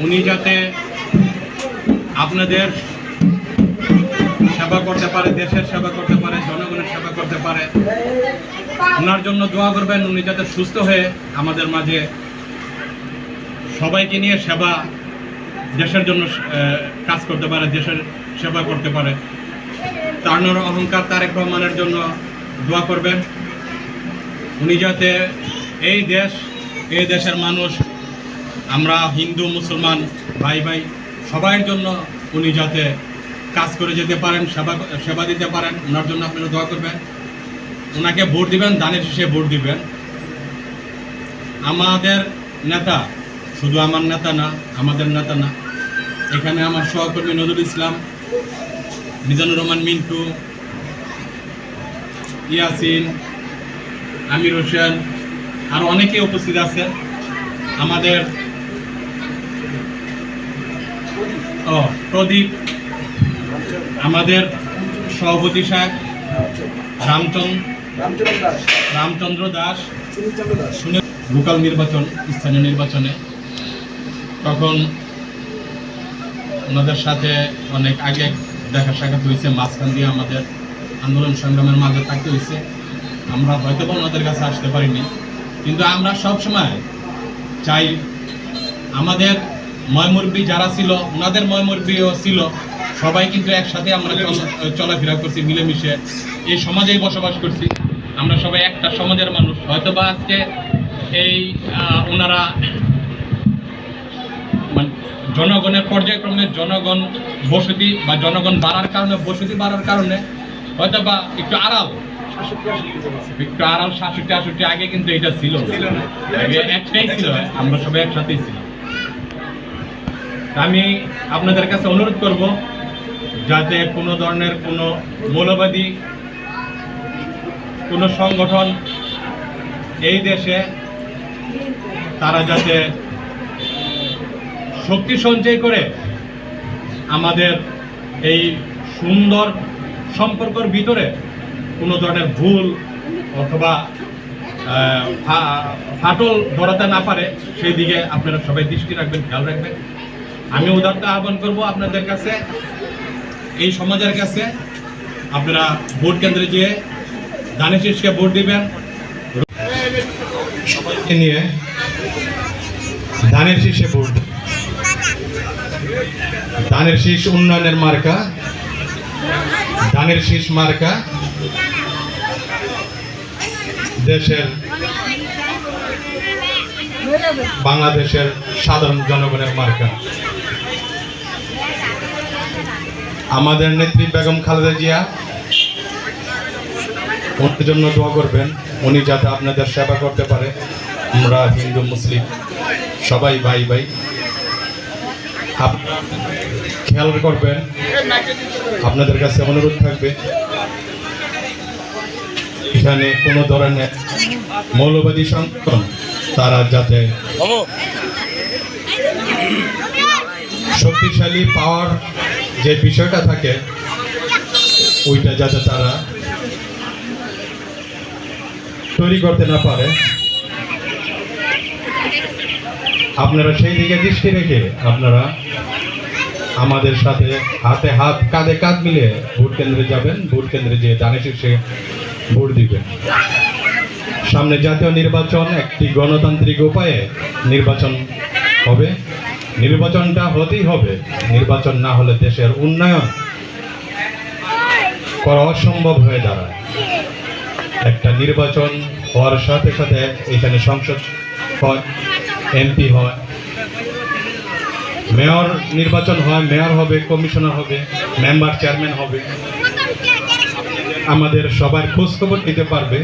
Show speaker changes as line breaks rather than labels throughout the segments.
উনি যাতে আপনাদের সেবা করতে পারে, দেশের সেবা করতে পারে, জনগণের সেবা করতে পারে, ওনার জন্য দোয়া করবেন। উনি যাতে সুস্থ হয়ে আমাদের মাঝে সবাইকে নিয়ে দেশের জন্য কাজ করতে পারে, দেশের সেবা করতে পারে। তার অহংকার তারেক রহমানের জন্য দোয়া করবেন। উনি যাতে এই দেশের মানুষ, আমরা হিন্দু মুসলমান ভাই ভাই সবাইয়ের জন্য উনি যাতে কাজ করে যেতে পারেন, সেবা দিতে পারেন, ওনার জন্য আপনারা দোয়া করবেন। ওনাকে ভোট দিবেন, দানের শীষে ভোট দিবেন। আমাদের নেতা, শুধু আমার নেতা না, আমাদের নেতা না, এখানে আমার সহকর্মী নজরুল ইসলাম, মিজানুর রহমান মিন্টু, ইয়াসিন, আমির হোসেন, আরও অনেকেই উপস্থিত আছেন। আমাদের প্রদীপ, আমাদের সভাপতি সাহেব রামচন্দ্র দাস, লোকাল নির্বাচন, স্থানীয় নির্বাচনে তখন ওনাদের সাথে অনেক আগে দেখা সাক্ষাৎ হয়েছে, মাঝখান দিয়ে আমাদের আন্দোলন সংগ্রামের মাঝে থাকতে হয়েছে। আমরা হয়তো বা ওনাদের কাছে আসতে পারিনি, কিন্তু আমরা সবসময় চাই আমাদের ময়মুরবি যারা ছিল, ওনাদের ময়মুরবিও ছিল, সবাই কিন্তু একসাথে আমরা চলাফেরা করছি, মিলেমিশে এই সমাজেই বসবাস করছি। আমরা সবাই একটা সমাজের মানুষ। হয়তো বা আজকে এই ওনারা জনগণের পর্যায়ক্রমে জনগণ বসতি বা জনগণ বাড়ার কারণে, বসতি বাড়ার কারণে হয়তো বা একটু আড়াল 67-68 আগে কিন্তু এটা ছিল আগে একটাই ছিল, আমরা সবাই একসাথেই ছিলাম। আমি আপনাদের কাছে অনুরোধ করব যাতে কোনো ধরনের কোনো মৌলবাদী কোনো সংগঠন এই দেশে তারা যাতে শক্তি সঞ্চয় করে আমাদের এই সুন্দর সম্পর্কের ভিতরে কোনো ধরনের ভুল অথবা ফাটল ধরাতে না পারে, সেই দিকে আপনারা সবাই দৃষ্টি রাখবেন, খেয়াল রাখবেন। আমি উদারতা আহ্বান করব আপনাদের কাছে, এই সমাজের কাছে, আপনারা ভোট কেন্দ্রে গিয়ে দানের শীষকে ভোট দিবেন। সবাইকে নিয়ে দানের শীষে ভোট, দানের শীষ উন্নয়নের মার্কা, দানের শীষ মার্কা দেশের, বাংলাদেশের সাধারণ জনগণের মার্কা। আমাদের নেত্রী বেগম খালেদা জিয়া, ওনার জন্য দোয়া করবেন, উনি যাতে আপনাদের সেবা করতে পারে। আমরা হিন্দু মুসলিম সবাই ভাই ভাই, খেয়াল করবেন। আপনাদের কাছে অনুরোধ থাকবে এখানে কোনো ধরনের মৌলবাদী সংগঠন তারা যাতে শক্তিশালী পাওয়ার যে বিষয়টা থাকে ওইটা যাতে তারা তৈরি করতে না পারে, আপনারা সেই দিকে দৃষ্টি রেখে আপনারা আমাদের সাথে হাতে হাত কাঁধে কাঁধ মিলে ভোট কেন্দ্রে যাবেন, ভোট কেন্দ্রে যেয়ে দানের শীষে ভোট দিবেন। সামনে জাতীয় নির্বাচন, একটি গণতান্ত্রিক উপায়ে নির্বাচন হবে, নির্বাচনটা হতেই হবে। নির্বাচন না হলে দেশের উন্নয়ন করা অসম্ভব হয়ে দাঁড়ায়। একটা নির্বাচন হওয়ার সাথে সাথে এখানে সংসদ হয়, এমপি হয়, মেয়র নির্বাচন হয়, মেয়র হবে, কমিশনার হবে, মেম্বার চেয়ারম্যান হবে, আমাদের সবার খোঁজখবর দিতে পারবে।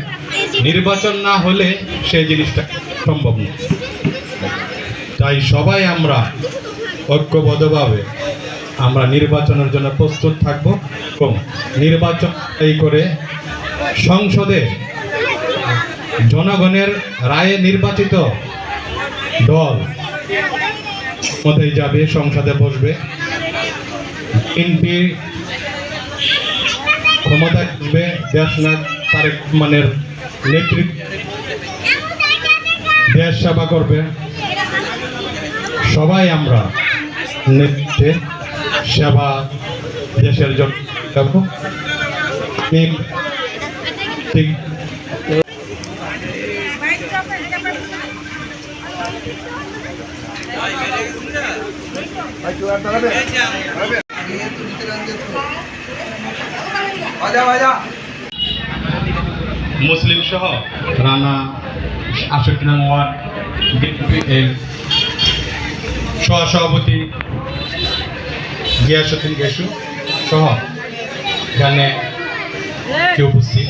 নির্বাচন না হলে সেই জিনিসটা সম্ভব নয়। তাই সবাই আমরা ঐক্যবদ্ধভাবে আমরা নির্বাচনের জন্য প্রস্তুত থাকব এবং নির্বাচন এই করে সংসদে জনগণের রায়ে নির্বাচিত দল মতেই যাবে, সংসদে বসবে, বিএনপি ক্ষমতায় আসবে, দেশনাথ তারেক রহমানের নেতৃত্বে দেশ সেবা করবে। সবাই আমরা
নেতৃত্বে সেবা দেশের জন্য ঠিক মুসলিম সহ রানা ৬৮ নং ওয়ার্ড বিএনপি এর সহসভাপতি গিয়াসউদ্দিন গেসু সহ এখানে উপস্থিত